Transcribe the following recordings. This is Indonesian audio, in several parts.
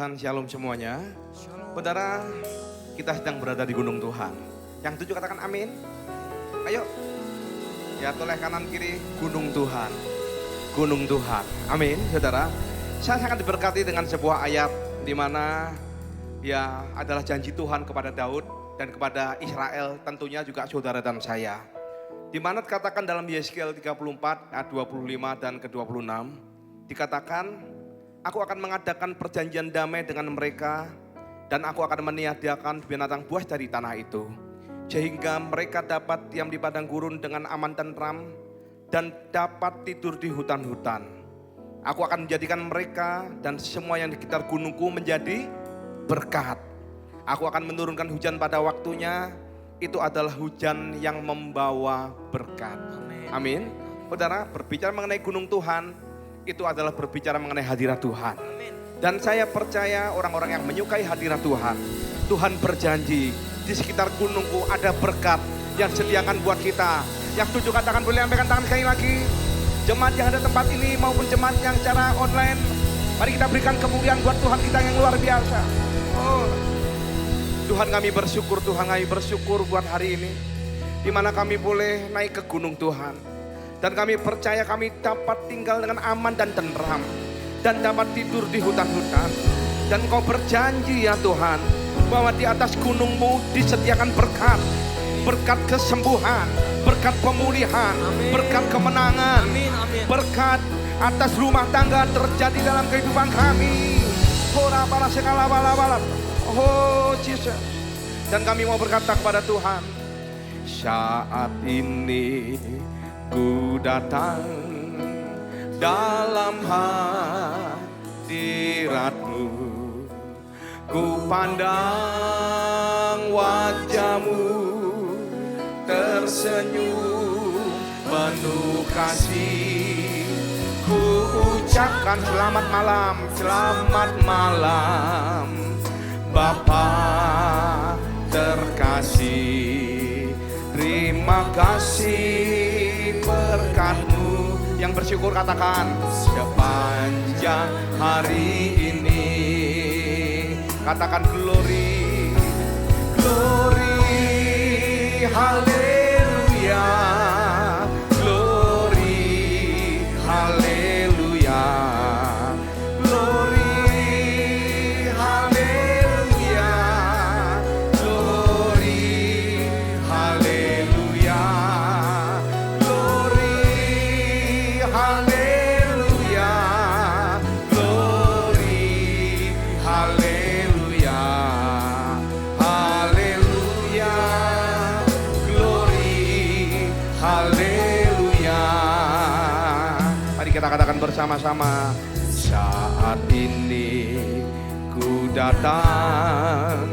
Tuhan, shalom semuanya. Saudara, kita sedang berada di gunung Tuhan. Yang tujuh katakan amin. Ayo, ya toleh kanan kiri, gunung Tuhan. Gunung Tuhan, amin saudara. Saya sangat diberkati dengan sebuah ayat di mana ya adalah janji Tuhan kepada Daud dan kepada Israel, tentunya juga saudara dan saya. Di mana dikatakan dalam Yeskiel 34 ayat 25 dan ke-26, dikatakan, aku akan mengadakan perjanjian damai dengan mereka dan aku akan meniadakan binatang buas dari tanah itu. Sehingga mereka dapat diam di padang gurun dengan aman tentram dan dapat tidur di hutan-hutan. Aku akan menjadikan mereka dan semua yang di sekitar gunungku menjadi berkat. Aku akan menurunkan hujan pada waktunya, itu adalah hujan yang membawa berkat. Amin. Saudara, berbicara mengenai gunung Tuhan, itu adalah berbicara mengenai hadirat Tuhan. Dan saya percaya orang-orang yang menyukai hadirat Tuhan, Tuhan berjanji di sekitar gunungku ada berkat yang sediakan buat kita. Yang setuju katakan boleh ambilkan tangan sekali lagi. Jemaat yang ada tempat ini maupun jemaat yang secara online, mari kita berikan kemuliaan buat Tuhan kita yang luar biasa. Oh, Tuhan kami bersyukur buat hari ini, di mana kami boleh naik ke gunung Tuhan. Dan kami percaya kami dapat tinggal dengan aman dan tenteram. Dan dapat tidur di hutan-hutan. Dan Kau berjanji ya Tuhan, bahwa di atas gunung-Mu disediakan berkat. Berkat kesembuhan, berkat pemulihan, amin. Berkat kemenangan, amin, amin. Berkat atas rumah tangga terjadi dalam kehidupan kami. Oh Jesus. Dan kami mau berkata kepada Tuhan, saat ini ku datang dalam hadirat-Mu, ku pandang wajah-Mu tersenyum penuh kasih. Ku ucapkan selamat malam Bapa terkasih. Terima kasih berkat-Mu. Yang bersyukur katakan sepanjang hari ini. Katakan glory, glory, haleluya, glory, haleluya, glory, haleluya, glory, haleluya, glory, haleluya, glory, haleluya, haleluya, glory, haleluya. Mari kita katakan bersama-sama, saat ini ku datang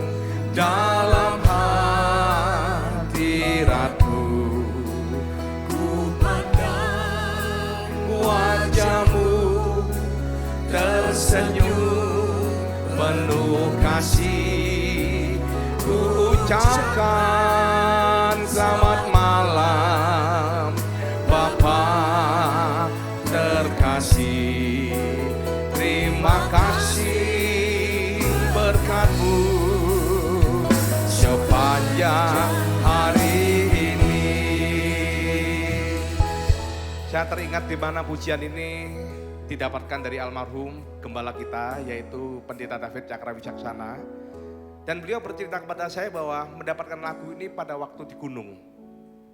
dalam hadirat-Mu, ku pandang wajah-Mu tersenyum penuh kasih. Ku ucapkan selamat malam Bapa terkasih. Terima kasih berkat-Mu sepanjang hari ini. Saya teringat di mana pujian ini didapatkan dari almarhum gembala kita, yaitu Pendeta David Cakra Wicaksana. Dan beliau bercerita kepada saya bahwa mendapatkan lagu ini pada waktu di gunung.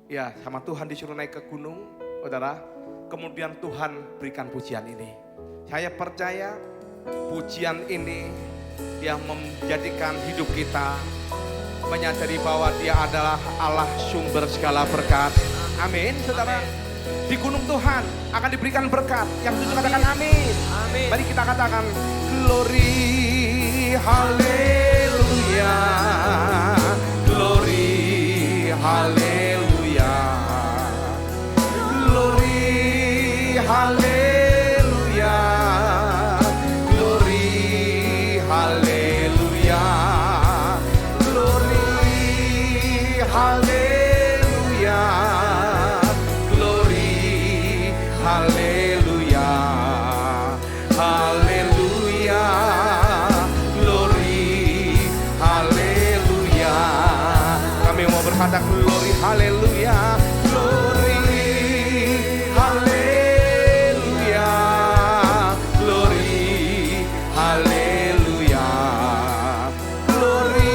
Ya, sama Tuhan disuruh naik ke gunung, saudara. Kemudian Tuhan berikan pujian ini. Saya percaya pujian ini yang menjadikan hidup kita menyadari bahwa Dia adalah Allah sumber segala berkat. Amin, saudara. Di gunung Tuhan akan diberikan berkat. Yang setuju katakan amin. Amin. Mari kita katakan glory, haleluya, glory, haleluya, glory, haleluya, glory, haleluya, glory, haleluya, glory, haleluya, haleluya, glory, haleluya. Kami mau berkata glory, haleluya, glory, haleluya, glory, haleluya, glory,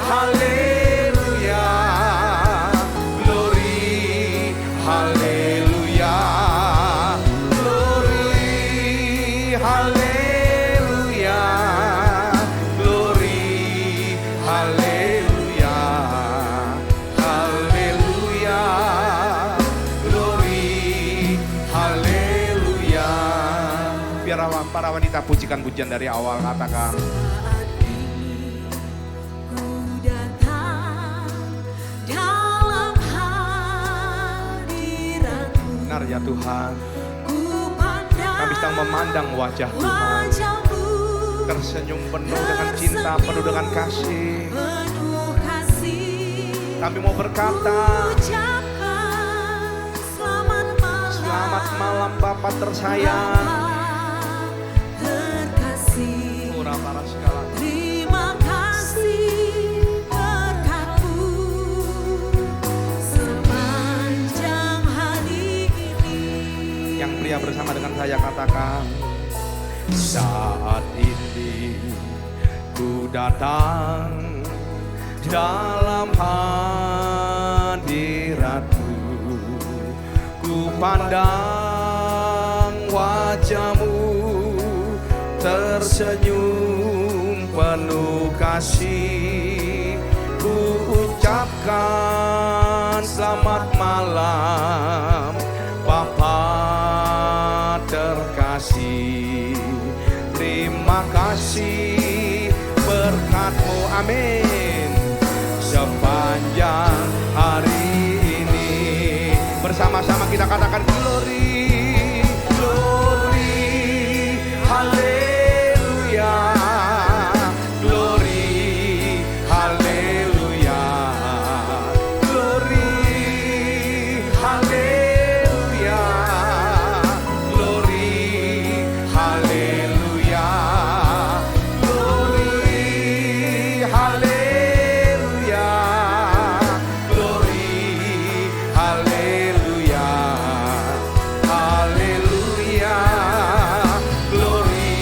haleluya, glory, haleluya, glory, haleluya, glory, haleluya, haleluya, glory, haleluya. Biar para wanita pujikan pujian dari awal, katakan Saat ini ku datang dalam hadirat-Mu, benar ya Tuhan. ku pandang sedang memandang wajah Tuhan, wajahmu tersenyum penuh dengan cinta, penuh dengan kasih. penuh kasih. Kami mau berkata, Ucapkan selamat malam Bapa tersayang. Bapa terkasih. Ora para segala. Terima kasih berkat-Mu sepanjang hari ini. Yang pria bersama dengan saya katakan, saat ini ku datang dalam hadirat-Mu, ku pandang wajah-Mu tersenyum penuh kasih, ku ucapkan selamat malam Bapa terkasih. Terima kasih berkat-Mu, amin, sepanjang hari ini. Bersama-sama kita katakan glory, glory, haleluya, glory, haleluya, glory, haleluya, glory, haleluya, glory, haleluya, glory, haleluya, haleluya, glory,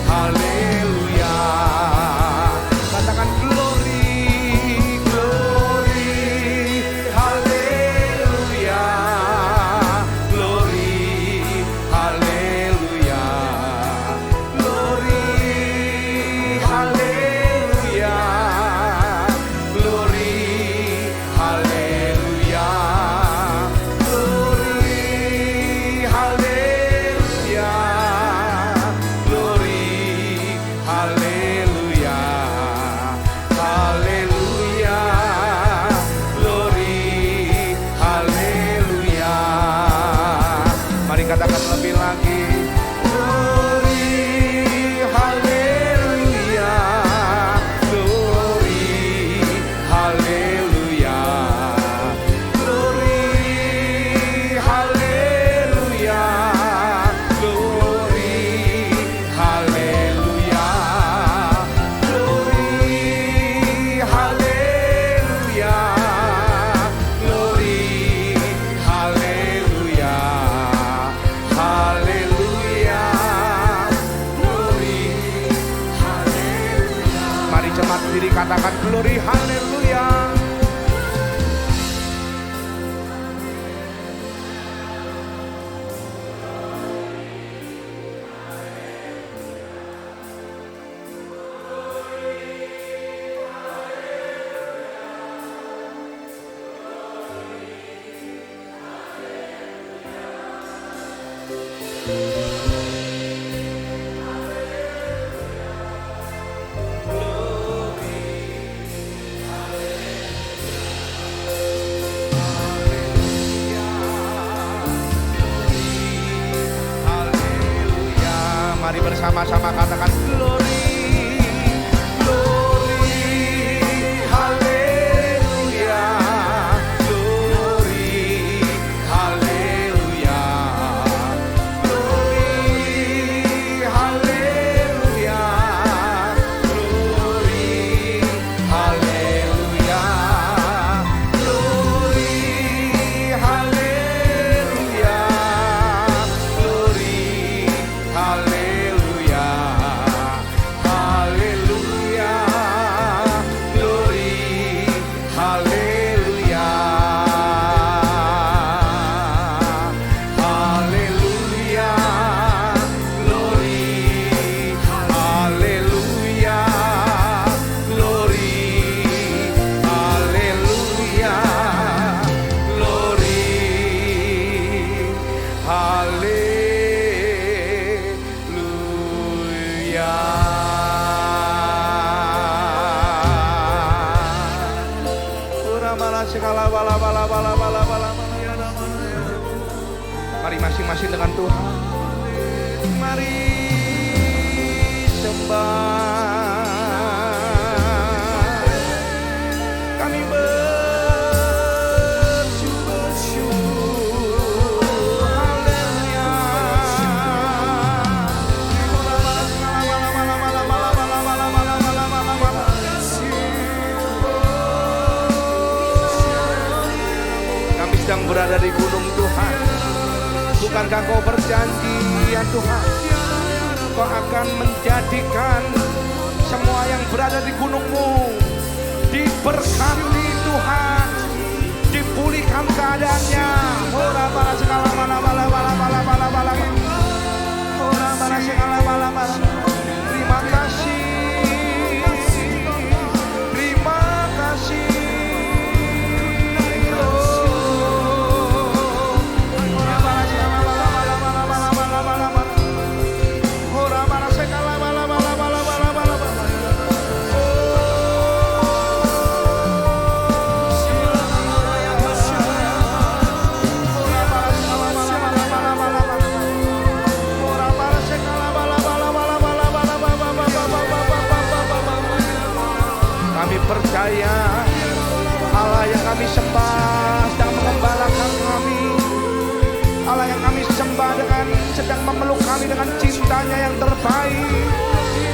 haleluya. Katakan glory, glory, haleluya, glory, haleluya, glory, haleluya, glory, haleluya, glory, haleluya, glory, haleluya, haleluya, glory, haleluya. Mari katakan lebih lagi, glory, haleluya, glory, haleluya, glory, haleluya, glory, haleluya, glory, haleluya, glory, haleluya, haleluya, glory, haleluya. Mari cepat diri katakan glory, haleluya. Haleluya. Mari bersama-sama katakan glory, glory, haleluya, glory, haleluya, glory, haleluya, glory, haleluya, glory, haleluya, glory, haleluya, haleluya, glory, haleluya, haleluya, glory, haleluya, glory, haleluya, glory, haleluya. Ura malah segala bala bala bala bala bala bala ya. Mari masing-masing dengan Tuhan. mari sembah. Kami bersyukur. Haleluya. Kami sedang berada di gunung Tuhan. Bukankah kau berjanji ya Tuhan, kau akan menjadikan semua yang berada di gunungmu diberkati Tuhan, dipulihkan keadaannya. Ora bara segala bala bala bala bala bala bala. Ora bara segala bala bala. Terima kasih. Terima kasih. Kami percaya Allah yang kami sembah sedang mengembalakan kami. Allah yang kami sembah sedang memeluk kami dengan cintanya yang terbaik,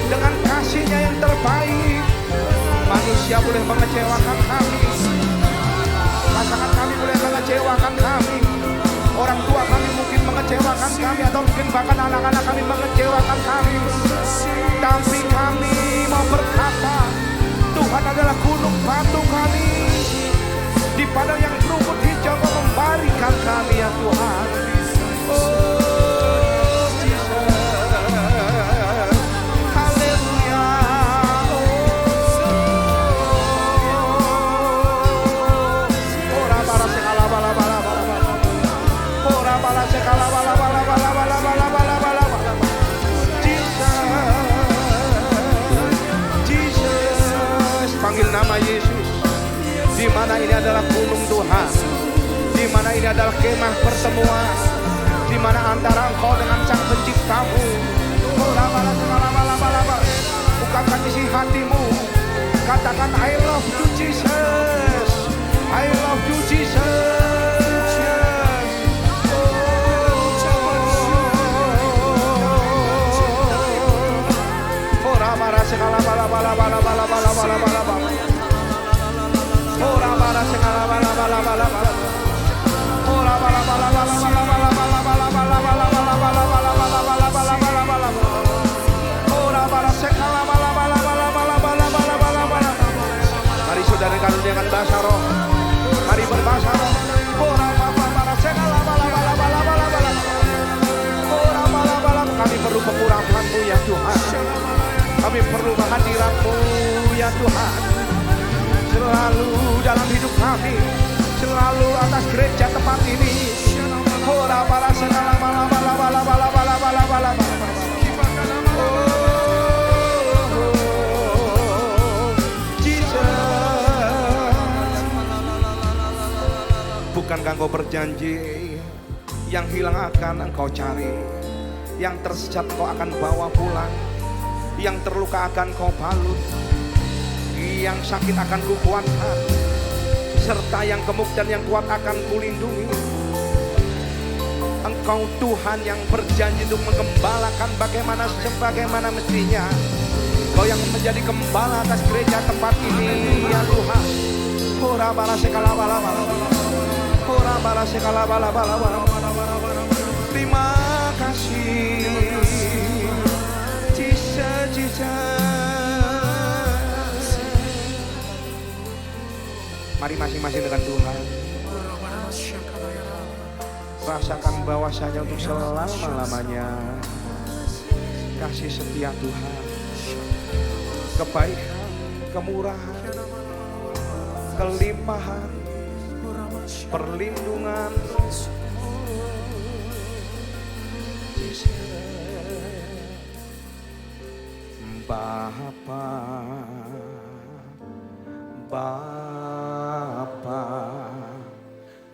dengan kasihnya yang terbaik. Manusia boleh mengecewakan kami, pasangan kami boleh mengecewakan kami, orang tua kami mungkin mengecewakan kami, atau mungkin bahkan anak-anak kami mengecewakan kami. Tapi kami mau berkata, Tuhan adalah gunung batu kami. Di padang yang berumput hijau kau memberikan kami ya Tuhan. Oh Jesus, haleluya. Ora bara segala bala bala bala bala. Ora bara segala bala bala bala bala bala bala bala bala. Jesus, panggil nama Yesus. Di mana ini adalah gunung Tuhan, di mana ini adalah kemah pertemuan, di mana antara engkau dengan Sang Penciptamu. Bukakan isi hatimu, katakan I love you Jesus, I love you Jesus. Ora bara segala bala bala bala bala bala bala bala. Ora bara segala bala bala bala bala. Ora bala bala bala bala bala bala bala bala bala bala bala bala bala bala bala bala. Ora bara segala bala bala bala bala bala bala bala bala. Mari saudara karuniakan bahasa roh. Mari berbahasa roh. Ora bara segala bala bala bala bala bala. Ora bala bala. Kami perlu pengurapan-Mu ya Tuhan. Kami perlu kehadiran-Mu ya Tuhan. Selalu dalam hidup kami, selalu atas gereja tempat ini. Ora bara segala bala bala bala bala bala bala bala. Bukankah Engkau berjanji, yang hilang akan Engkau cari, yang tersesat Engkau akan bawa pulang, yang terluka akan Kau balut, yang sakit akan Kukuatkan, serta yang gemuk dan yang kuat akan Kulindungi. Engkau Tuhan yang berjanji untuk menggembalakan sebagaimana mestinya. Kau yang menjadi gembala atas gereja tempat ini ya Tuhan. Ora bara segala bala bala. Ora bara segala bala bala bala. Terima kasih Jesus. Mari masing-masing dengan Tuhan. Rasakan bahwasanya untuk selama-lamanya kasih setia Tuhan, kebaikan, kemurahan, kelimpahan, perlindungan. Bapa,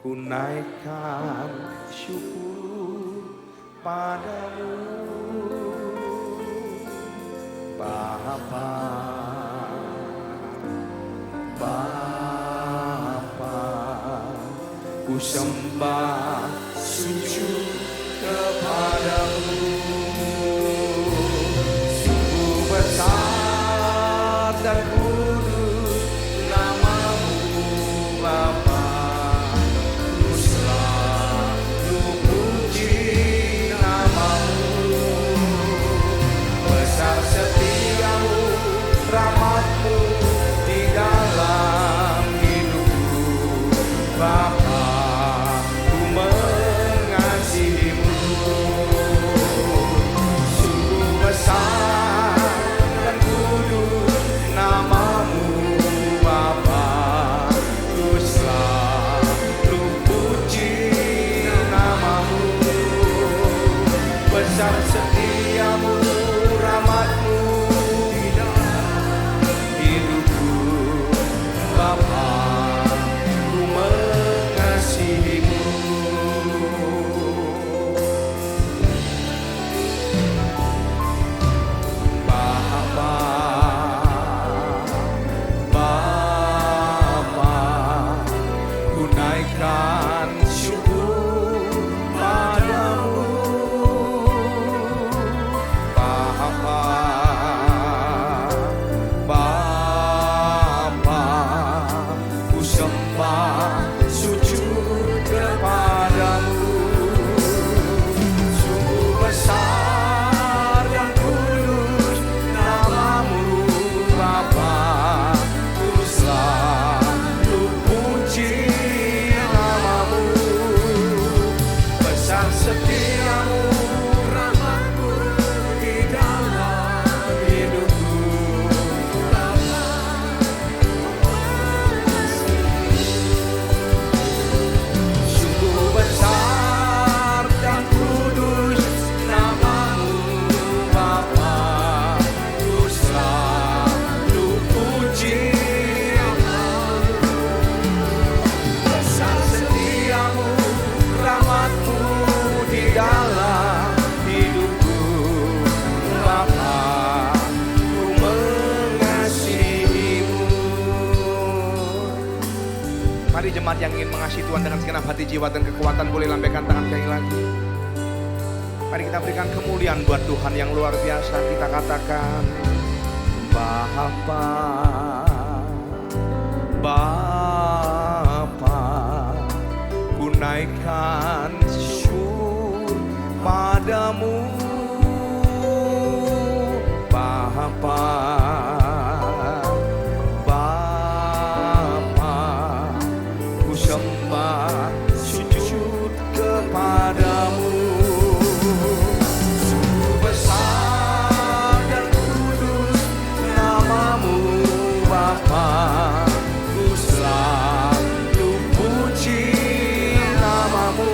ku naikkan syukur padamu. Bapa, Bapa, ku sembah sujud kepadamu. Sungguh besar dan kudus namamu Bapa, ku selalu puji namamu. Besar setiamu, rahmatmu di dalam hidupku Bapa, ku mengasihimu. Sungguh besar dan kudus namamu Bapa, ku selalu puji namamu. Besar setiamu, rahmatmu di dalam hidupku Bapa, ku mengasihimu. Bapa, Bapa, ku naikkan syukur padamu. Bapa, Bapa, ku sembah sujud kepadamu. Sungguh besar dan kudus namamu Bapa, ku selalu puji namamu. Besar setiamu, rahmatmu di dalam hidupku Bapa, sungguh besar dan kudus namamu Bapa, ku selalu puji namamu. Besar setiamu, rahmatmu di dalam hidupku Bapa, ku mengasihimu. Mari jemaat yang ingin mengasihi Tuhan dengan segenap hati, jiwa, dan kekuatan boleh lambaikan tangan sekali lagi. Mari kita berikan kemuliaan buat Tuhan yang luar biasa. Kita katakan Bapa, Bapa, ku naikkan syukur padamu. Bapa, Bapa, ku sembah sujud kepadamu. Sungguh besar dan kudus namamu Bapa, ku selalu puji namamu.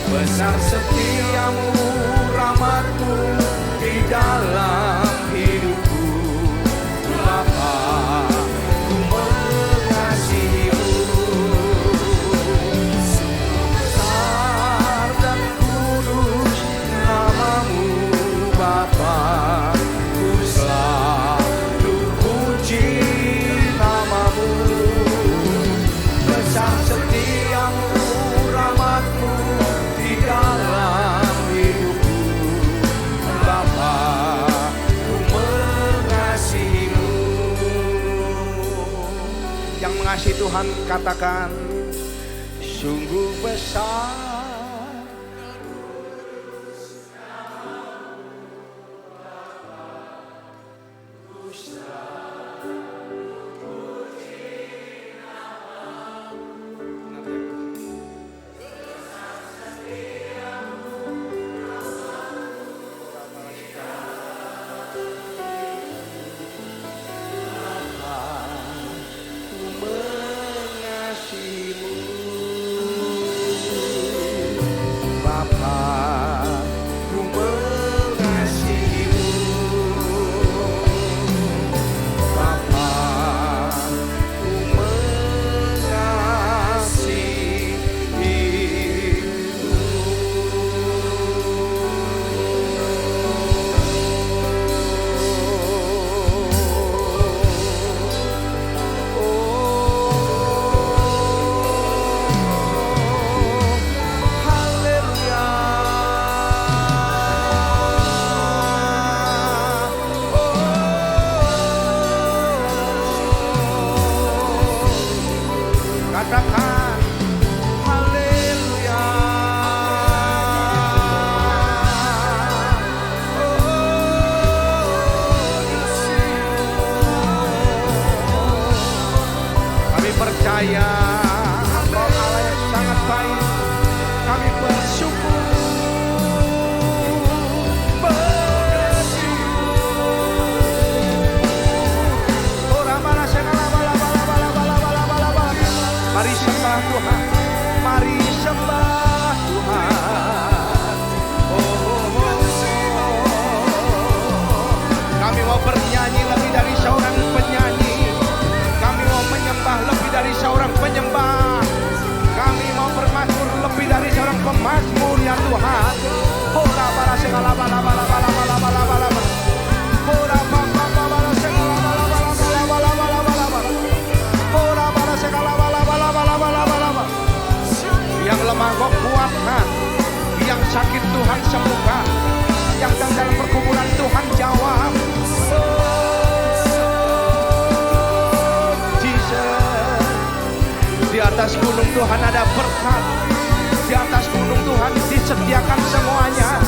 Besar setiamu, rahmatmu di dalam hidupku Bapa, ku mengasihimu. Sungguh besar dan kudus namamu Bapa, ku selalu puji namamu. Besar setiamu, rahmatmu di dalam hidupku Bapa, ku mengasihimu. Yang mengasihi Tuhan katakan sungguh besar. Ku mengasihimu. menyanyi lebih dari seorang penyanyi. Kami mau menyembah lebih dari seorang penyembah. Kami mau bermazmur lebih dari seorang pemazmur ya Tuhan. Ora para segala bala bala bala bala bala bala. Ora bala bala segala bala bala bala bala bala bala. Ora para segala bala bala bala bala bala. Yang lemah kau kuatkan, yang sakit Tuhan sembuhkan, yang sedang dalam pergumulan Tuhan jawab. Di atas gunung Tuhan ada berkat. Di atas gunung Tuhan disediakan semuanya.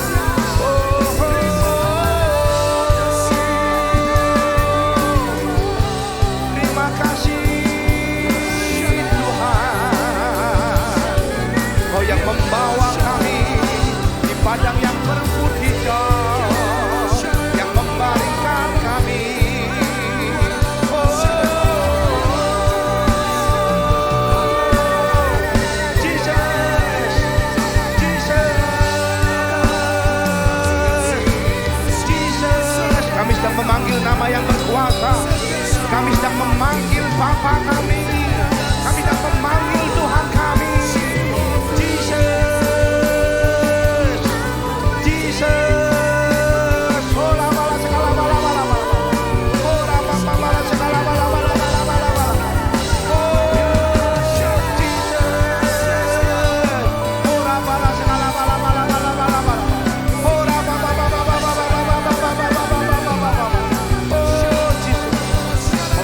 Terima kasih Tuhan. Kau yang membawa kami di padang yang berbukit hijau, yang membaringkan kami. Kami sedang memanggil nama yang berkuasa. Kami sedang memanggil Bapa kami. Kami sedang memanggil Tuhan kami. Jesus, Jesus. Ola bala segala bala bala bala. Ora bapa bala segala bala bala bala bala bala. Oh Jesus. Ora bala segala bala bala bala bala bala. Ora bapa bapa bapa bapa bapa bapa.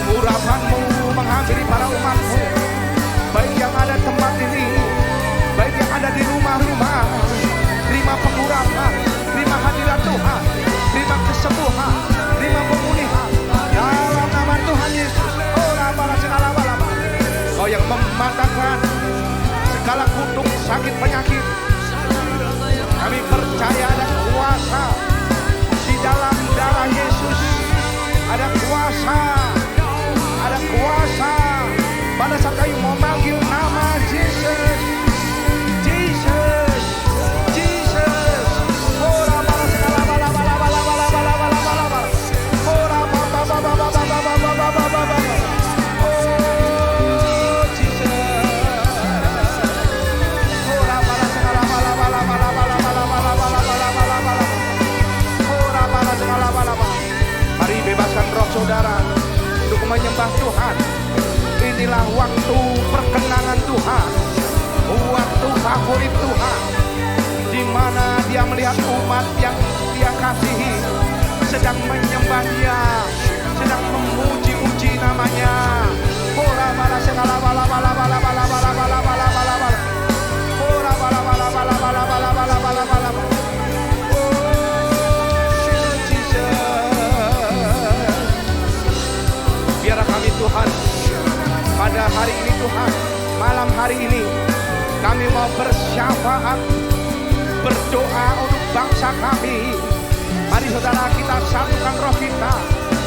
Urapanmu menghampiri para umatmu, baik yang ada di tempat ini, baik yang ada di rumah-rumah. Terima pengurapan, terima hadirat Tuhan, terima kesembuhan, terima pemulihan dalam nama Tuhan Yesus. Ora para segala balaba. Kau yang mematahkan segala kutuk sakit penyakit. Kami percaya ada kuasa di dalam darah Yesus. Ada kuasa. Ada kuasa pada saat kami memanggil nama Jesus, Jesus, Jesus. Ora bala segala bala bala bala bala bala bala bala bala. Ora baba baba baba baba baba baba baba. Oh Jesus. Ora bala segala bala bala bala bala bala bala bala bala bala bala. Ora bala segala bala bala. Mari bebaskan roh saudara untuk menyembah Tuhan. Inilah waktu perkenangan Tuhan, waktu favorit Tuhan, di mana Dia melihat umat yang Dia kasihi sedang menyembah Dia, sedang memuji-muji namanya. Ora bala segala bala bala bala bala bala bala bala bala bala. Ora bala bala bala bala bala bala bala bala. Biarlah kami Tuhan, pada hari ini Tuhan, malam hari ini kami mau bersyafaat, berdoa untuk bangsa kami. Mari saudara kita satukan roh kita,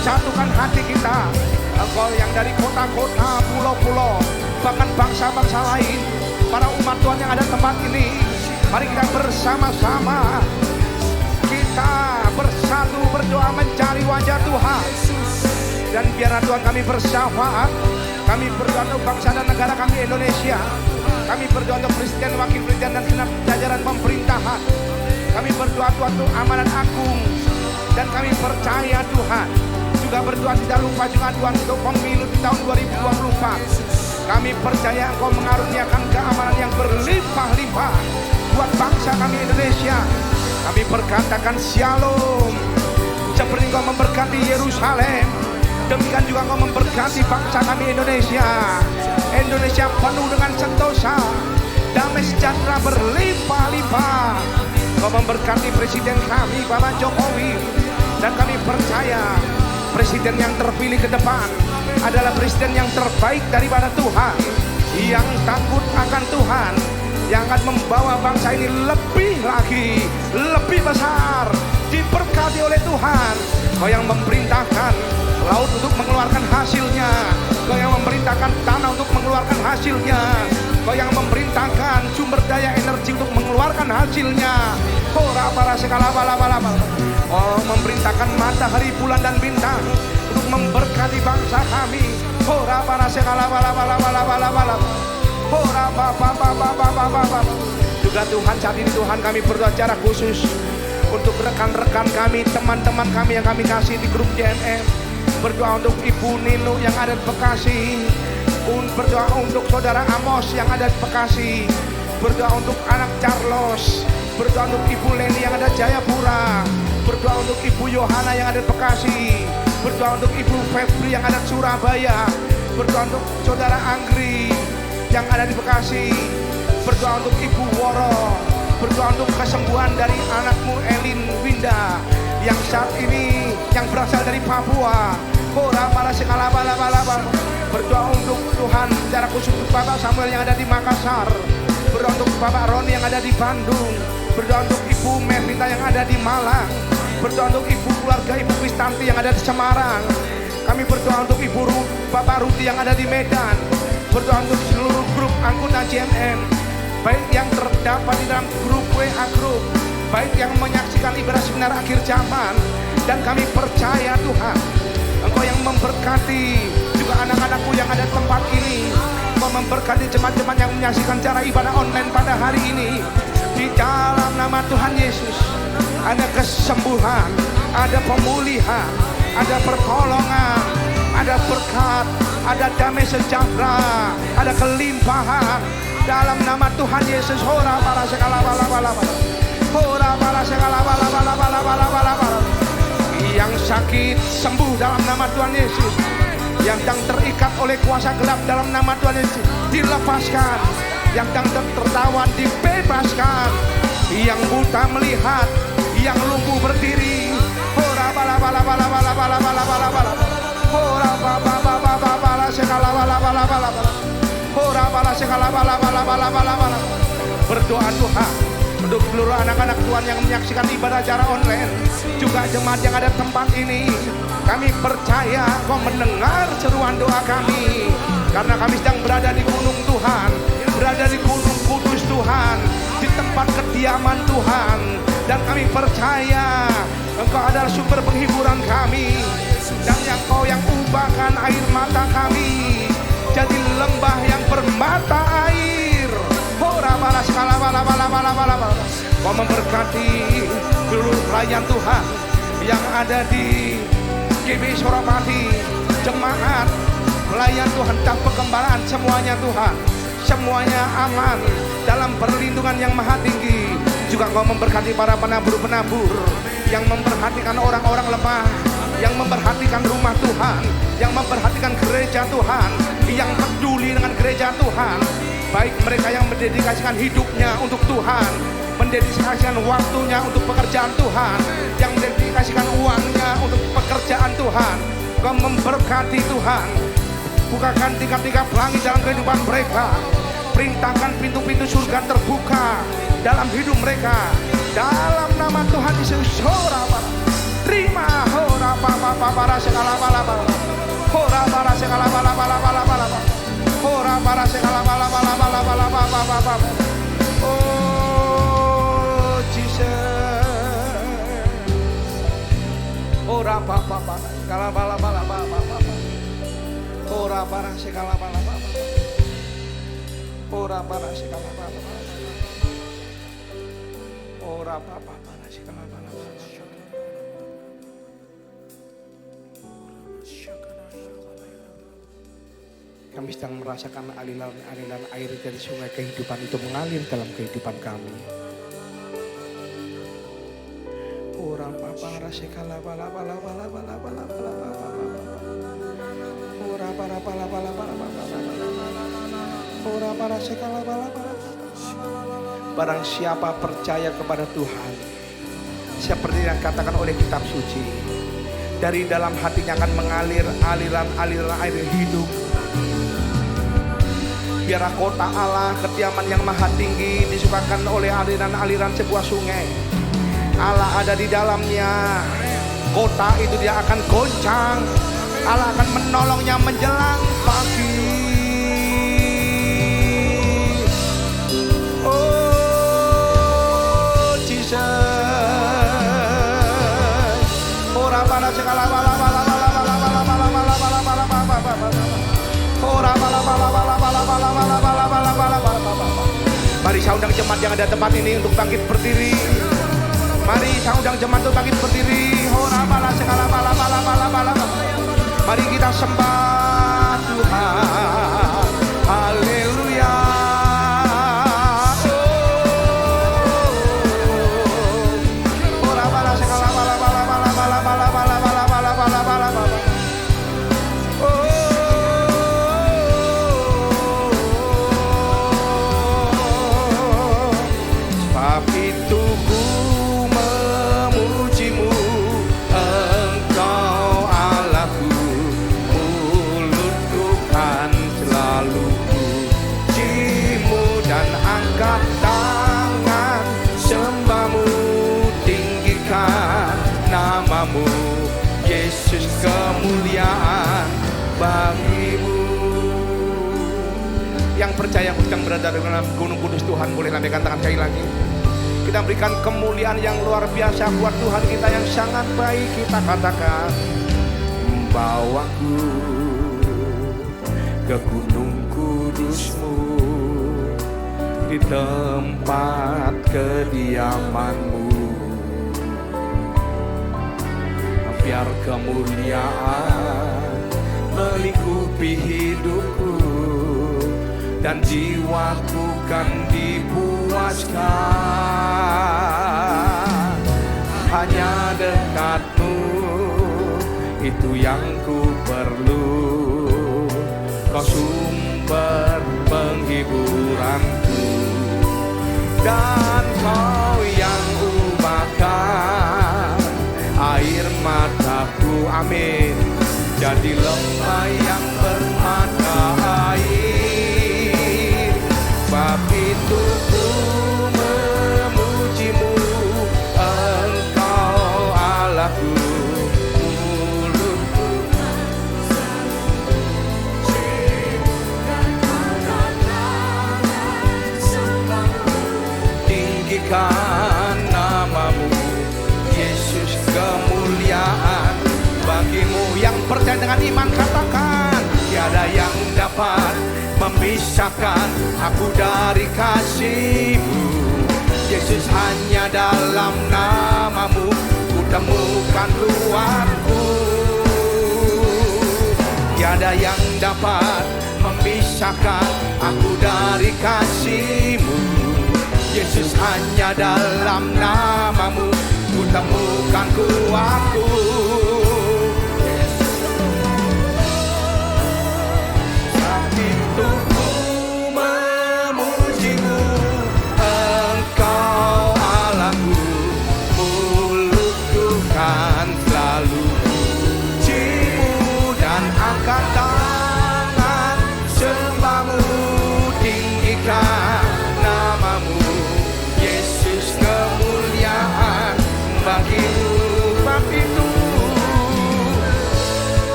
satukan hati kita. Engkau yang dari kota-kota, pulau-pulau, bahkan bangsa-bangsa lain, para umat Tuhan yang ada tempat ini, mari kita bersama-sama, kita bersatu berdoa mencari wajah Tuhan. Dan biarlah Tuhan kami bersyafaat, kami berdoa untuk bangsa dan negara kami Indonesia. Kami berdoa untuk presiden, wakil presiden dan segenap jajaran pemerintahan. Kami berdoa Tuhan untuk amanat agung. Dan kami percaya Tuhan, juga berdoa tidak lupa juga Tuhan untuk pemilu di tahun 2024. Kami percaya Engkau mengaruniakan keamanan yang berlimpah-limpah buat bangsa kami Indonesia. Kami berkatakan shalom. Seperti Engkau memberkati Yerusalem, demikian juga Engkau memberkati bangsa kami Indonesia. Indonesia penuh dengan sentosa, damai sejahtera berlimpah-limpah. Engkau memberkati presiden kami Bapak Jokowi. Dan kami percaya presiden yang terpilih ke depan adalah presiden yang terbaik daripada Tuhan, yang takut akan Tuhan, yang akan membawa bangsa ini lebih lagi, lebih besar, diberkati oleh Tuhan. Kau yang memerintahkan laut untuk mengeluarkan hasilnya, Kau yang memerintahkan tanah untuk mengeluarkan hasilnya, Kau yang memerintahkan sumber daya energi untuk mengeluarkan mengeluarkan hasilnya. Ora para sekala bala. Oh, memerintahkan matahari, bulan dan bintang untuk memberkati bangsa kami. Ora para sekala bala. Ora baba. Juga Tuhan, saat ini Tuhan kami berdoa secara khusus untuk rekan-rekan kami, teman-teman kami yang kami kasih di grup JMM. Berdoa untuk Ibu Nino yang ada di Bekasi. Berdoa untuk Saudara Amos yang ada di Bekasi. Berdoa untuk anak Carlos. Berdoa untuk Ibu Leni yang ada di Jayapura. Berdoa untuk Ibu Yohana yang ada di Bekasi. Berdoa untuk Ibu Febri yang ada di Surabaya. Berdoa untuk Saudara Anggri yang ada di Bekasi. Berdoa untuk Ibu Woro. Berdoa untuk kesembuhan dari anakmu Elin Winda yang saat ini yang berasal dari Papua. Ora para sekala bala. Berdoa untuk Tuhan secara khusus untuk Bapak Samuel yang ada di Makassar. Berdoa untuk Bapak Roni yang ada di Bandung. Berdoa untuk Ibu Mevita yang ada di Malang. Berdoa untuk Ibu keluarga Ibu Kristanti yang ada di Semarang. Kami berdoa untuk Bapak Ruti yang ada di Medan. Berdoa untuk seluruh grup anggota JMM, baik yang terdapat di dalam grup WA Group, baik yang menyaksikan ibadah seminar akhir zaman. Dan kami percaya Tuhan, Engkau yang memberkati juga anak-anakku yang ada di tempat ini. Engkau memberkati jemaat-jemaat yang menyaksikan cara ibadah online pada hari ini. Di dalam nama Tuhan Yesus, ada kesembuhan, ada pemulihan, ada pertolongan, ada berkat, ada damai sejahtera, ada kelimpahan. Dalam nama Tuhan Yesus. Ora para sekala bala. Ora para sekala bala. Yang sakit sembuh dalam nama Tuhan Yesus. Yang sedang terikat oleh kuasa gelap dalam nama Tuhan Yesus dilepaskan. Yang sedang tertawan dibebaskan. Yang buta melihat, yang lumpuh berdiri. Ora bala. Ora bala sekala bala. Ora bala sekala bala. Berdoa Tuhan untuk seluruh anak-anak Tuhan yang menyaksikan ibadah secara online, juga jemaat yang ada di tempat ini. Kami percaya Kau mendengar seruan doa kami, karena kami sedang berada di gunung Tuhan, berada di gunung kudus Tuhan, di tempat kediaman Tuhan. Dan kami percaya Engkau adalah sumber penghiburan kami, dan Engkau yang ubahkan air mata kami jadi lembah yang bermata air. Ora bala sekala bala. Kau memberkati seluruh pelayan Tuhan yang ada di GB Surabaya, jemaat pelayan Tuhan dan pengembalaan semuanya Tuhan, semuanya aman dalam perlindungan yang maha tinggi. Juga Kau memberkati para penabur-penabur yang memperhatikan orang-orang lemah, yang memperhatikan rumah Tuhan, yang memperhatikan gereja Tuhan, yang peduli dengan gereja Tuhan. Baik mereka yang mendedikasikan hidupnya untuk Tuhan, mendedikasikan waktunya untuk pekerjaan Tuhan, yang mendedikasikan uangnya untuk pekerjaan Tuhan. Kau memberkati Tuhan. Bukakan tingkap-tingkap langit dalam kehidupan mereka. Perintahkan pintu-pintu surga terbuka dalam hidup mereka. Dalam nama Tuhan Yesus. Terima. Ora para sekala bala. Ora para sekala bala. Ora para sekala bala. Oh Jesus. Ora para sekala bala. Ora para sekala bala. Ora para sekala bala. Ora para sekala bala. Kami sedang merasakan aliran air dari sungai kehidupan itu mengalir dalam kehidupan kami. Ora para sekala bala. Ora para sekala bala. Barang siapa percaya kepada Tuhan, seperti yang katakan oleh kitab suci, dari dalam hatinya akan mengalir aliran air hidup. Biarlah kota Allah, kediaman yang maha tinggi, disukakan oleh aliran-aliran sebuah sungai. Allah ada di dalamnya. Kota itu dia akan goncang. Allah akan menolongnya menjelang pagi. Oh Mari saya undang jemaat yang ada tempat ini untuk bangkit berdiri. Mari saya undang jemaat untuk bangkit berdiri. Mari kita sembah Tuhan. Haleluya. Sebab itu ku memujimu, Engkau Allahku. Mulutku kan selalu pujimu dan angkat tangan sembahmu, tinggikan namamu, Yesus, kemuliaan bagimu. Yang percaya yang sedang berada dalam gunung kudus Tuhan, boleh lambaikan tangan sekali lagi. Kita berikan kemuliaan yang luar biasa buat Tuhan kita yang sangat baik. Kita katakan, bawaku ke gunung kudus-Mu, di tempat kediaman-Mu, biar kemuliaan melingkupi hidupku dan jiwaku kan dipuaskan. Hanya dekat-Mu itu yang ku perlu, Kau sumber penghiburanku, dan Kau yang ubahkan air mataku, amin, jadi lembah yang bermata air. Sebab itu ku memujimu, Engkau Allahku. Mulutku tinggikan namamu, Yesus, kemuliaan bagimu. Yang percaya dengan iman katakan, tiada yang dapat memisahkan aku dari kasih-Mu. Yesus, hanya dalam namamu ku temukan keluarku. Tiada yang dapat memisahkan aku dari kasih-Mu. Yesus, hanya dalam namamu ku temukan keluarku.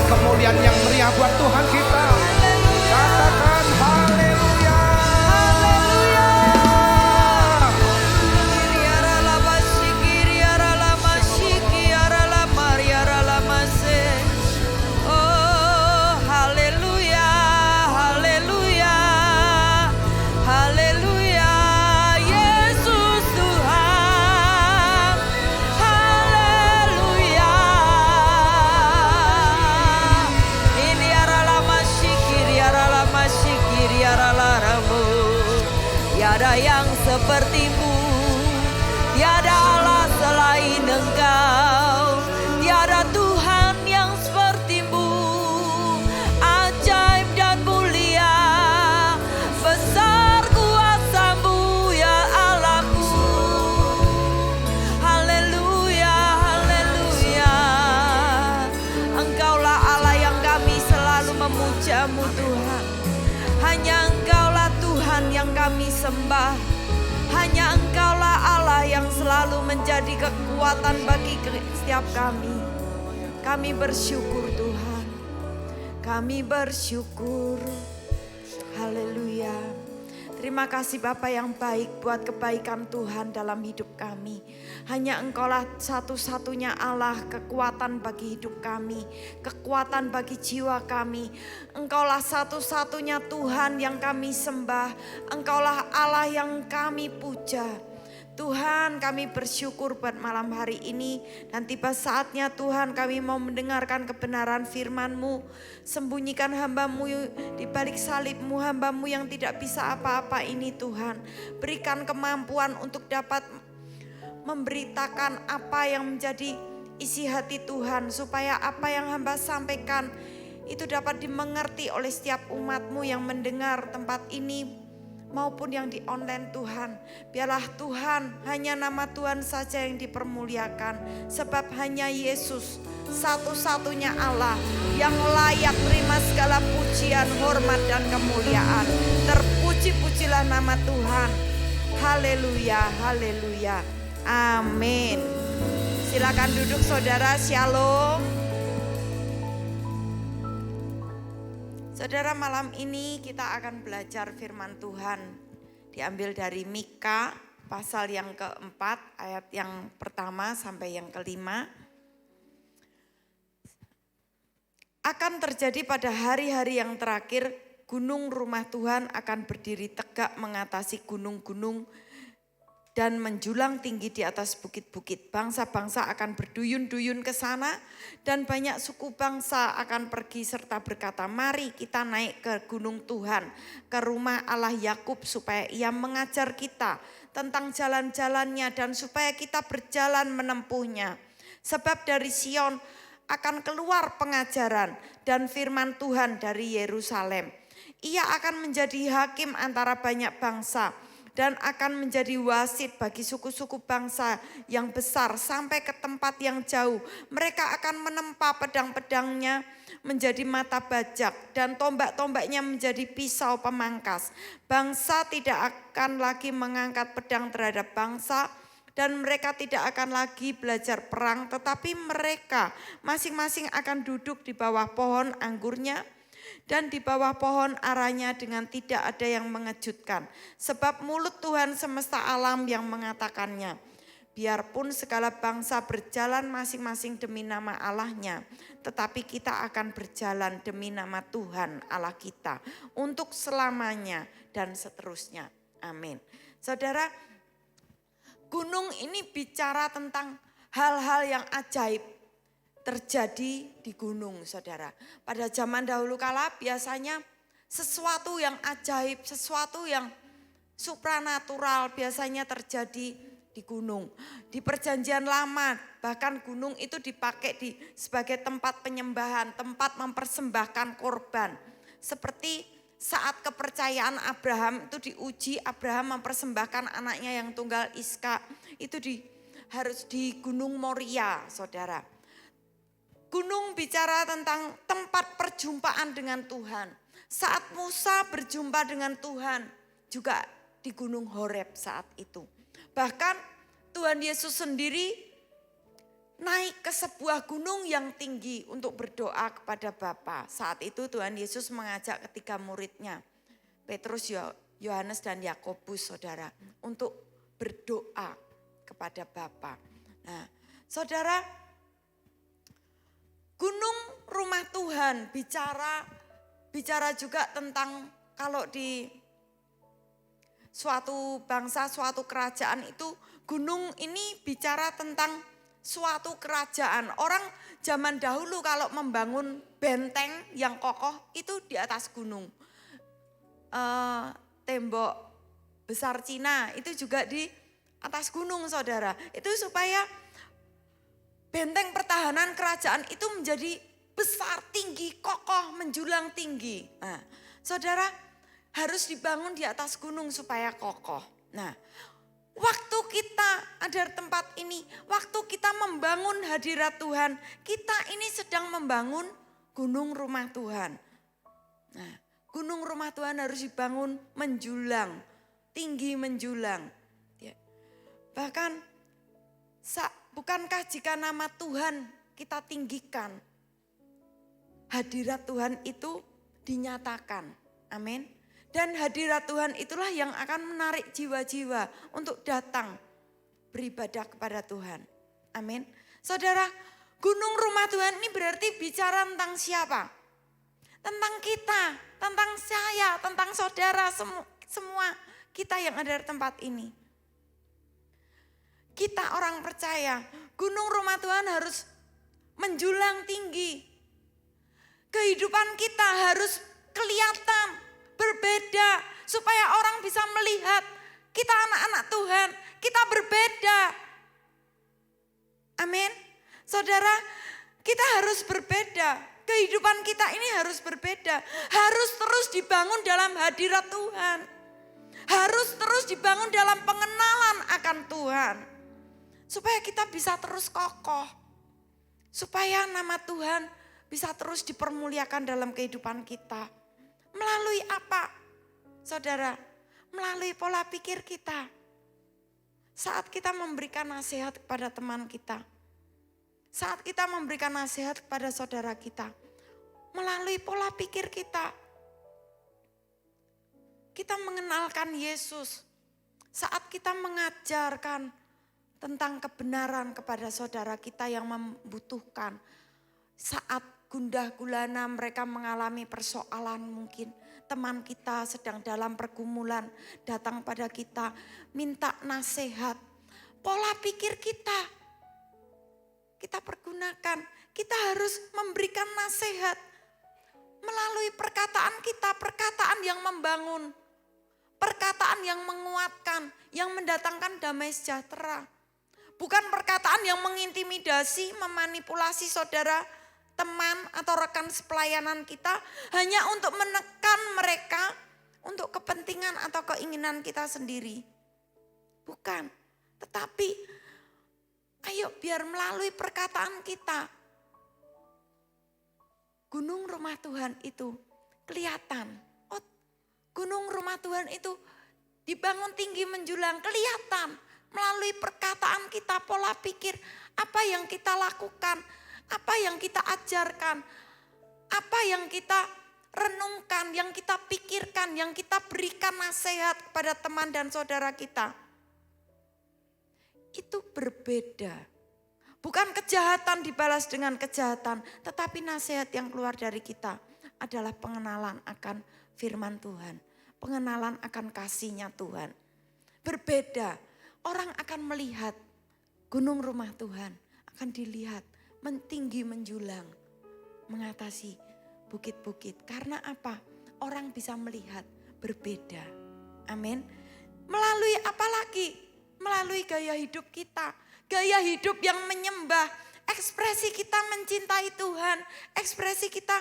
Kemuliaan yang meriah buat Tuhan kita. Katakan haleluya. Oh haleluya, haleluya, haleluya, Yesus Tuhan, haleluya. Tiada yang seperti-Mu, tiada Allah selain Engkau, tiada Tuhan yang seperti-Mu. Ajaib dan mulia, besar kuasa-Mu ya Allah. pujamu Tuhan. Hanya Engkaulah Tuhan yang kami sembah. Hanya Engkaulah Allah yang selalu menjadi kekuatan bagi setiap kami. Kami bersyukur Tuhan. Kami bersyukur. Haleluya. Terima kasih Bapa yang baik buat kebaikan Tuhan dalam hidup kami. Hanya Engkaulah satu-satunya Allah, kekuatan bagi hidup kami, kekuatan bagi jiwa kami. Engkaulah satu-satunya Tuhan yang kami sembah. Engkaulah Allah yang kami puja. Tuhan, kami bersyukur buat malam hari ini, dan tiba saatnya Tuhan kami mau mendengarkan kebenaran firman-Mu. Sembunyikan hamba-Mu di balik salib-Mu, hamba-Mu yang tidak bisa apa-apa ini Tuhan. Berikan kemampuan untuk dapat memberitakan apa yang menjadi isi hati Tuhan, supaya apa yang hamba sampaikan itu dapat dimengerti oleh setiap umat-Mu yang mendengar tempat ini maupun yang di online Tuhan. Biarlah Tuhan, hanya nama Tuhan saja yang dipermuliakan. Sebab hanya Yesus satu-satunya Allah yang layak terima segala pujian, hormat dan kemuliaan. Terpuji-pujilah nama Tuhan. Haleluya, haleluya. Amin. Silakan duduk saudara, shalom. Saudara, malam ini kita akan belajar firman Tuhan. Diambil dari Mika pasal yang keempat, ayat yang pertama sampai yang kelima. Akan terjadi pada hari-hari yang terakhir, gunung rumah Tuhan akan berdiri tegak mengatasi gunung-gunung dan menjulang tinggi di atas bukit-bukit. Bangsa-bangsa akan berduyun-duyun ke sana dan banyak suku bangsa akan pergi serta berkata, mari kita naik ke gunung Tuhan, ke rumah Allah Yakub supaya ia mengajar kita tentang jalan-jalannya dan supaya kita berjalan menempuhnya. Sebab dari Sion akan keluar pengajaran dan firman Tuhan dari Yerusalem. Ia akan menjadi hakim antara banyak bangsa dan akan menjadi wasit bagi suku-suku bangsa yang besar sampai ke tempat yang jauh. Mereka akan menempa pedang-pedangnya menjadi mata bajak dan tombak-tombaknya menjadi pisau pemangkas. Bangsa tidak akan lagi mengangkat pedang terhadap bangsa dan mereka tidak akan lagi belajar perang, tetapi mereka masing-masing akan duduk di bawah pohon anggurnya dan di bawah pohon aranya dengan tidak ada yang mengejutkan. Sebab mulut Tuhan semesta alam yang mengatakannya. Biarpun segala bangsa berjalan masing-masing demi nama Allahnya, tetapi kita akan berjalan demi nama Tuhan Allah kita untuk selamanya dan seterusnya. Amin. Saudara, gunung ini bicara tentang hal-hal yang ajaib terjadi di gunung, saudara. Pada zaman dahulu kala biasanya sesuatu yang ajaib, sesuatu yang supranatural biasanya terjadi di gunung. Di perjanjian lama bahkan gunung itu dipakai sebagai tempat penyembahan, tempat mempersembahkan korban. Seperti saat kepercayaan Abraham itu diuji, Abraham mempersembahkan anaknya yang tunggal Iska itu harus di Gunung Moria, saudara. Gunung bicara tentang tempat perjumpaan dengan Tuhan. Saat Musa berjumpa dengan Tuhan juga di Gunung Horeb saat itu. Bahkan Tuhan Yesus sendiri naik ke sebuah gunung yang tinggi untuk berdoa kepada Bapa. Saat itu Tuhan Yesus mengajak ketiga muridnya, Petrus, Yohanes dan Yakobus, saudara, untuk berdoa kepada Bapa. Nah, saudara, gunung rumah Tuhan bicara juga tentang kalau di suatu bangsa, suatu kerajaan itu gunung ini bicara tentang suatu kerajaan. Orang zaman dahulu kalau membangun benteng yang kokoh itu di atas gunung. Tembok besar Cina itu juga di atas gunung, saudara. Itu supaya benteng pertahanan kerajaan itu menjadi besar, tinggi, kokoh, menjulang tinggi. Nah, saudara, harus dibangun di atas gunung supaya kokoh. Nah, waktu kita ada tempat ini, waktu kita membangun hadirat Tuhan, kita ini sedang membangun gunung rumah Tuhan. Nah, gunung rumah Tuhan harus dibangun menjulang, tinggi menjulang. Ya. Bahkan, bukankah jika nama Tuhan kita tinggikan, hadirat Tuhan itu dinyatakan. Amin. Dan hadirat Tuhan itulah yang akan menarik jiwa-jiwa untuk datang beribadah kepada Tuhan. Amin. Saudara, gunung rumah Tuhan ini berarti bicara tentang siapa? Tentang kita, tentang saya, tentang saudara, semua kita yang ada di tempat ini. Kita orang percaya, gunung rumah Tuhan harus menjulang tinggi. Kehidupan kita harus kelihatan, berbeda, supaya orang bisa melihat kita anak-anak Tuhan, kita berbeda. Amin. Saudara, kita harus berbeda. Kehidupan kita ini harus berbeda. Harus terus dibangun dalam hadirat Tuhan. Harus terus dibangun dalam pengenalan akan Tuhan. Supaya kita bisa terus kokoh. Supaya nama Tuhan bisa terus dipermuliakan dalam kehidupan kita. Melalui apa? Saudara, melalui pola pikir kita. Saat kita memberikan nasihat kepada teman kita. Saat kita memberikan nasihat kepada saudara kita. Melalui pola pikir kita. Kita mengenalkan Yesus. Saat kita mengajarkan tentang kebenaran kepada saudara kita yang membutuhkan. Saat gundah gulana mereka mengalami persoalan mungkin. Teman kita sedang dalam pergumulan datang pada kita minta nasihat. Pola pikir kita pergunakan. Kita harus memberikan nasihat melalui perkataan kita, perkataan yang membangun. Perkataan yang menguatkan, yang mendatangkan damai sejahtera. Bukan perkataan yang mengintimidasi, memanipulasi saudara, teman atau rekan sepelayanan kita hanya untuk menekan mereka untuk kepentingan atau keinginan kita sendiri. Bukan, tetapi ayo biar melalui perkataan kita gunung rumah Tuhan itu kelihatan. Oh, gunung rumah Tuhan itu dibangun tinggi menjulang, kelihatan melalui perkataan kita, pola pikir, apa yang kita lakukan. Apa yang kita ajarkan, apa yang kita renungkan, yang kita pikirkan, yang kita berikan nasihat kepada teman dan saudara kita. Itu berbeda. Bukan kejahatan dibalas dengan kejahatan, tetapi nasihat yang keluar dari kita adalah pengenalan akan firman Tuhan. Pengenalan akan kasih-Nya Tuhan. Berbeda, orang akan melihat gunung rumah Tuhan, akan dilihat tinggi menjulang, mengatasi bukit-bukit. Karena apa? Orang bisa melihat berbeda. Amin. Melalui apa lagi? Melalui gaya hidup kita. Gaya hidup yang menyembah. Ekspresi kita mencintai Tuhan. Ekspresi kita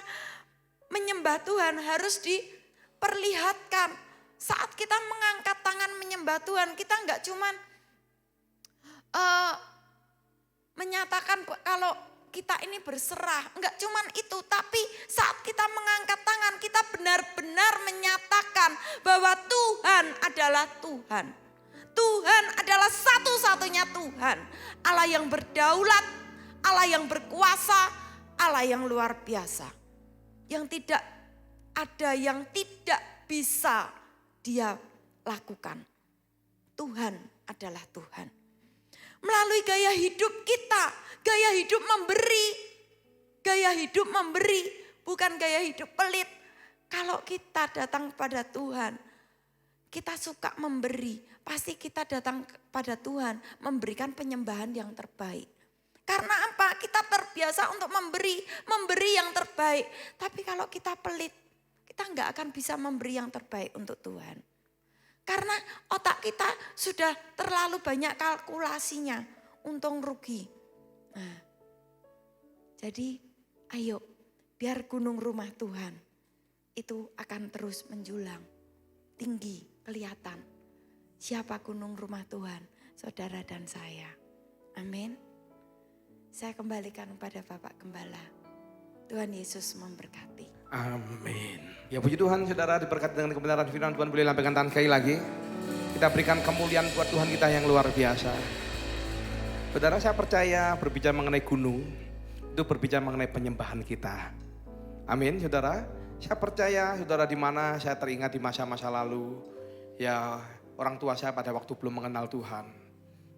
menyembah Tuhan harus diperlihatkan. Saat kita mengangkat tangan menyembah Tuhan, kita enggak cuman menyatakan kalau kita ini berserah, enggak cuman itu, tapi saat kita mengangkat tangan kita benar-benar menyatakan bahwa Tuhan adalah Tuhan. Tuhan adalah satu-satunya Tuhan, Allah yang berdaulat, Allah yang berkuasa, Allah yang luar biasa. Yang tidak ada yang tidak bisa Dia lakukan. Tuhan adalah Tuhan. Melalui gaya hidup kita, gaya hidup memberi, bukan gaya hidup pelit. Kalau kita datang kepada Tuhan, kita suka memberi, pasti kita datang kepada Tuhan memberikan penyembahan yang terbaik. Karena apa? Kita terbiasa untuk memberi yang terbaik. Tapi kalau kita pelit, kita nggak akan bisa memberi yang terbaik untuk Tuhan. Karena otak kita sudah terlalu banyak kalkulasinya, untung rugi. Nah, jadi ayo biar gunung rumah Tuhan itu akan terus menjulang, tinggi, kelihatan. Siapa gunung rumah Tuhan? Saudara dan saya. Amin. Saya kembalikan kepada Bapak Gembala. Tuhan Yesus memberkati. Amin. Ya puji Tuhan, saudara, diberkati dengan kebenaran firman Tuhan. Boleh lambaikan tangan sekali lagi. Kita berikan kemuliaan buat Tuhan kita yang luar biasa. Saudara, saya percaya berbicara mengenai gunung, itu berbicara mengenai penyembahan kita. Amin, saudara. Saya percaya, saudara, di mana saya teringat di masa-masa lalu, ya orang tua saya pada waktu belum mengenal Tuhan.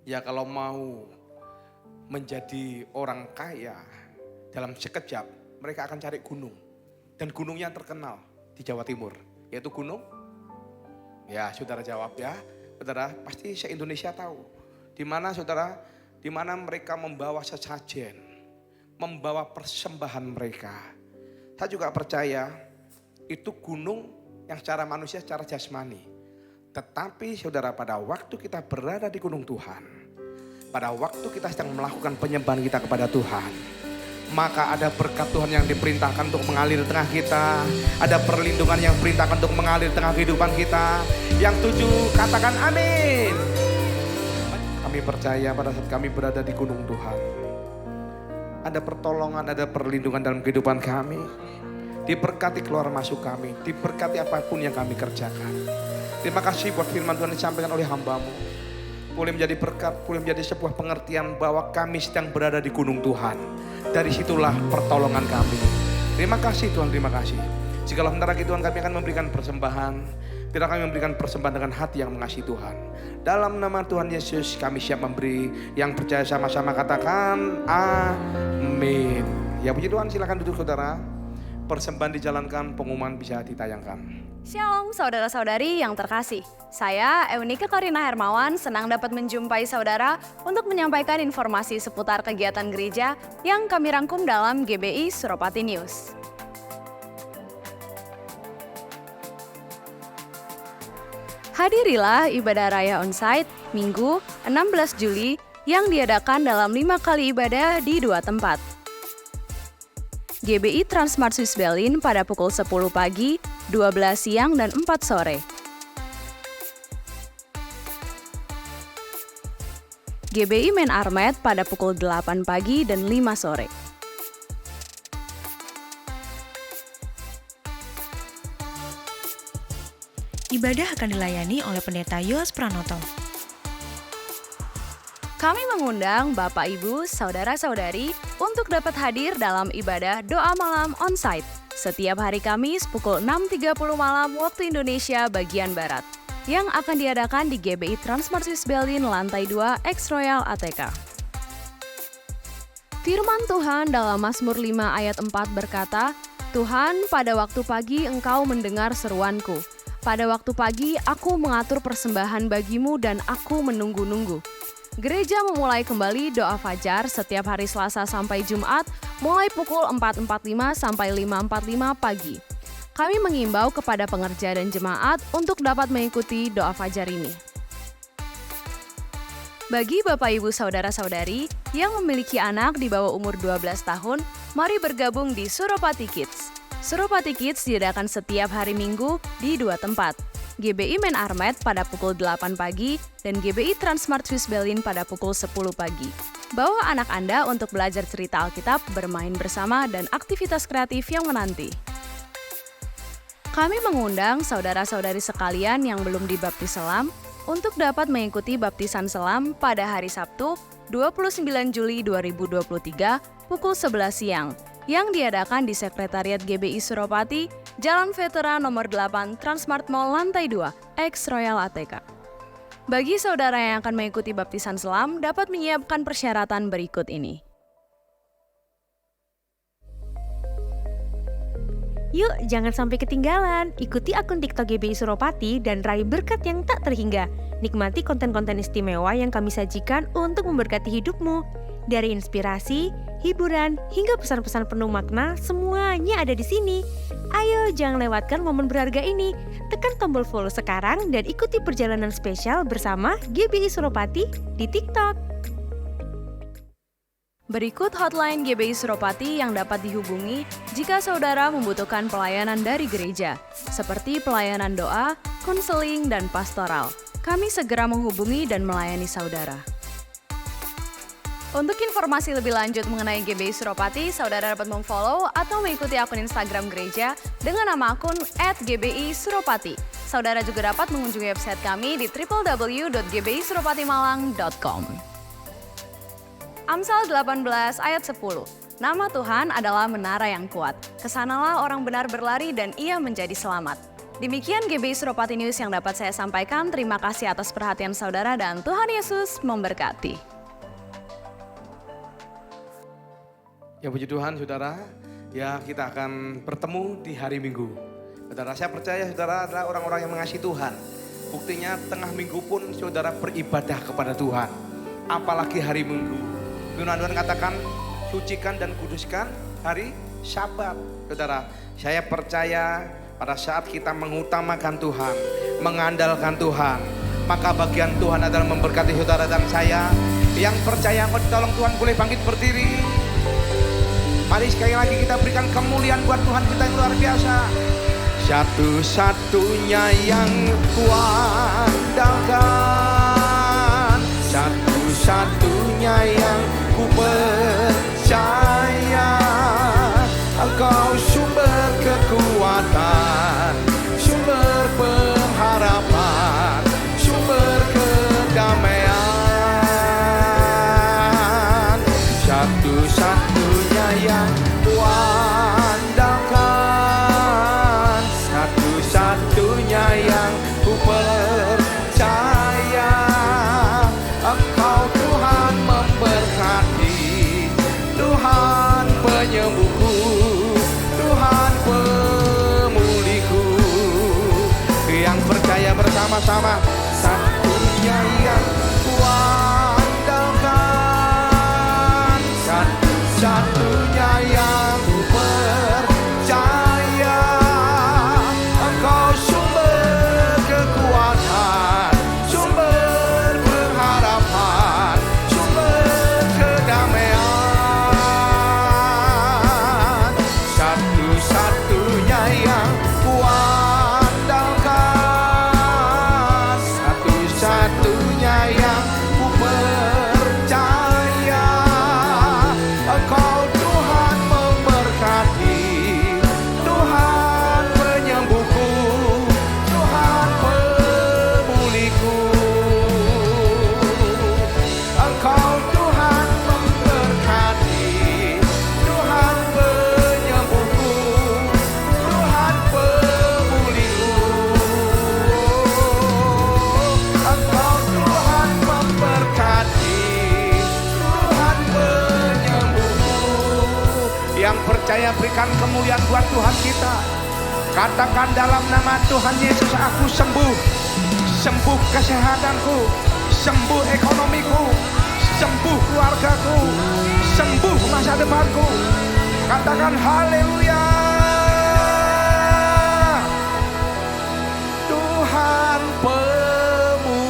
Ya kalau mau menjadi orang kaya dalam sekejap, mereka akan cari gunung. Dan gunungnya terkenal di Jawa Timur, yaitu gunung. Ya, saudara jawab ya. Saudara, pasti se-Indonesia tahu. Di mana saudara, di mana mereka membawa sesajen, membawa persembahan mereka. Saya juga percaya itu gunung yang secara manusia, secara jasmani. Tetapi saudara, pada waktu kita berada di gunung Tuhan, pada waktu kita sedang melakukan penyembahan kita kepada Tuhan, maka ada berkat Tuhan yang diperintahkan untuk mengalir di tengah kita. Ada perlindungan yang diperintahkan untuk mengalir di tengah kehidupan kita. Yang tujuh, katakan amin. Kami percaya pada saat kami berada di gunung Tuhan, ada pertolongan, ada perlindungan dalam kehidupan kami. Diberkati keluar masuk kami, diberkati apapun yang kami kerjakan. Terima kasih buat firman Tuhan yang disampaikan oleh hamba-Mu. Boleh menjadi berkat, boleh menjadi sebuah pengertian bahwa kami sedang berada di gunung Tuhan. Dari situlah pertolongan kami. Terima kasih Tuhan, terima kasih. Jikalau sebentar lagi Tuhan kami akan memberikan persembahan, biarlah kami memberikan persembahan dengan hati yang mengasihi Tuhan. Dalam nama Tuhan Yesus kami siap memberi. Yang percaya sama-sama katakan amin. Ya puji Tuhan, silakan duduk saudara. Persembahan dijalankan, pengumuman bisa ditayangkan. Shalom saudara-saudari yang terkasih. Saya Eunika Karina Hermawan senang dapat menjumpai saudara untuk menyampaikan informasi seputar kegiatan gereja yang kami rangkum dalam GBI Suropati News. Hadirilah ibadah raya onsite Minggu 16 Juli yang diadakan dalam 5 kali ibadah di 2 tempat. GBI Transmart Swiss Berlin pada pukul 10 pagi, 12 siang, dan 4 sore. GBI Main Armet pada pukul 8 pagi dan 5 sore. Ibadah akan dilayani oleh Pendeta Yoas Pranoto. Kami mengundang Bapak Ibu, Saudara-saudari untuk dapat hadir dalam ibadah doa malam onsite setiap hari Kamis pukul 6.30 malam waktu Indonesia bagian Barat yang akan diadakan di GBI Transmart Swiss Berlin lantai 2 X Royal ATK. Firman Tuhan dalam Mazmur 5 ayat 4 berkata, Tuhan, pada waktu pagi Engkau mendengar seruanku. Pada waktu pagi aku mengatur persembahan bagimu dan aku menunggu-nunggu. Gereja memulai kembali doa fajar setiap hari Selasa sampai Jumat mulai pukul 4.45 sampai 5.45 pagi. Kami mengimbau kepada pengerja dan jemaat untuk dapat mengikuti doa fajar ini. Bagi Bapak Ibu Saudara-saudari yang memiliki anak di bawah umur 12 tahun, mari bergabung di Suropati Kids. Suropati Kids diadakan setiap hari Minggu di 2 tempat. GBI Main Armet pada pukul 8 pagi dan GBI Transmart Swiss Berlin pada pukul 10 pagi. Bawa anak Anda untuk belajar cerita Alkitab, bermain bersama, dan aktivitas kreatif yang menanti. Kami mengundang saudara-saudari sekalian yang belum dibaptis selam untuk dapat mengikuti baptisan selam pada hari Sabtu 29 Juli 2023 pukul 11 siang yang diadakan di Sekretariat GBI Suropati, Jalan Veteran nomor 8 Transmart Mall lantai 2, X Royal ATK. Bagi saudara yang akan mengikuti baptisan selam dapat menyiapkan persyaratan berikut ini. Yuk, jangan sampai ketinggalan. Ikuti akun TikTok GBI Suropati dan raih berkat yang tak terhingga. Nikmati konten-konten istimewa yang kami sajikan untuk memberkati hidupmu. Dari inspirasi, hiburan, hingga pesan-pesan penuh makna, semuanya ada di sini. Ayo, jangan lewatkan momen berharga ini. Tekan tombol follow sekarang dan ikuti perjalanan spesial bersama GBI Suropati di TikTok. Berikut hotline GBI Suropati yang dapat dihubungi jika saudara membutuhkan pelayanan dari gereja, seperti pelayanan doa, konseling, dan pastoral. Kami segera menghubungi dan melayani saudara. Untuk informasi lebih lanjut mengenai GBI Suropati, saudara dapat memfollow atau mengikuti akun Instagram gereja dengan nama akun @GBI Suropati. Saudara juga dapat mengunjungi website kami di www.gbisuropatimalang.com. Amsal 18 ayat 10. Nama Tuhan adalah menara yang kuat. Kesanalah orang benar berlari dan ia menjadi selamat. Demikian GBI Suropati News yang dapat saya sampaikan. Terima kasih atas perhatian saudara dan Tuhan Yesus memberkati. Ya puji Tuhan saudara, ya kita akan bertemu di hari Minggu. Saudara, saya percaya saudara adalah orang-orang yang mengasihi Tuhan. Buktinya tengah minggu pun saudara beribadah kepada Tuhan. Apalagi hari Minggu. Firman Tuhan katakan, sucikan dan kuduskan hari Sabat. Saudara, saya percaya pada saat kita mengutamakan Tuhan, mengandalkan Tuhan, maka bagian Tuhan adalah memberkati saudara dan saya. Yang percaya engkau ditolong Tuhan boleh bangkit berdiri. Mari sekali lagi kita berikan kemuliaan buat Tuhan kita yang luar biasa. Satu-satunya yang kuandalkan, satu-satunya yang ku percaya. Engkau sumber kekuatan, sumber pengharapan, sumber kedamaian. Satu-satunya yang kuandalkan, satu-satunya yang ku percaya. Engkau Tuhan memberkati, Tuhan penyembuhku, Tuhan pemulihku. Yang percaya bersama-sama, satunya yang kuandalkan, satu-satunya yang ku percaya. Engkau sumber kekuatan, sumber pengharapan, sumber kedamaian. Satu-satunya yang kuandalkan, satu-satunya yang ku percaya. Engkau Tuhan memberkati, Tuhan penyembuhku, Tuhan pemulihku. Engkau Tuhan memberkati, Tuhan penyembuhku, Tuhan pemulihku. Engkau Tuhan memberkati, Tuhan penyembuhku. Yang percaya berikan kemuliaan buat Tuhan kita. Katakan dalam nama Tuhan Yesus, aku sembuh. Sembuh kesehatanku, sembuh ekonomiku, sembuh keluargaku, sembuh masa depanku. Katakan haleluya. Tuhan pemulihku.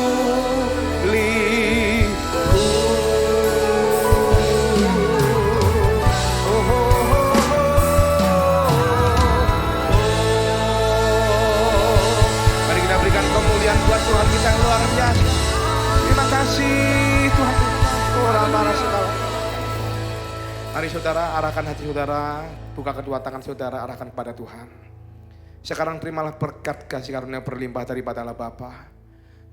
Mari kita berikan kemuliaan buat Tuhan kita yang luar biasa. Terima kasih Tuhan. Mari saudara arahkan hati saudara, buka kedua tangan saudara, arahkan kepada Tuhan. Sekarang terimalah berkat kasih karunia berlimpah daripada Allah Bapa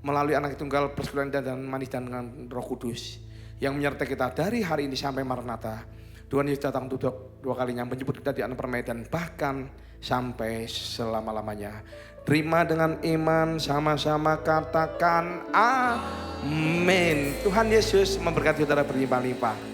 melalui anak tunggal persekutuan dan manis dan dengan Roh Kudus yang menyertai kita dari hari ini sampai Maranatha. Tuhan Yesus datang untuk dua kalinya menjemput kita di anak permainan bahkan sampai selama-lamanya. Terima dengan iman, sama-sama katakan amin. Tuhan Yesus memberkati saudara berlimpah-limpah.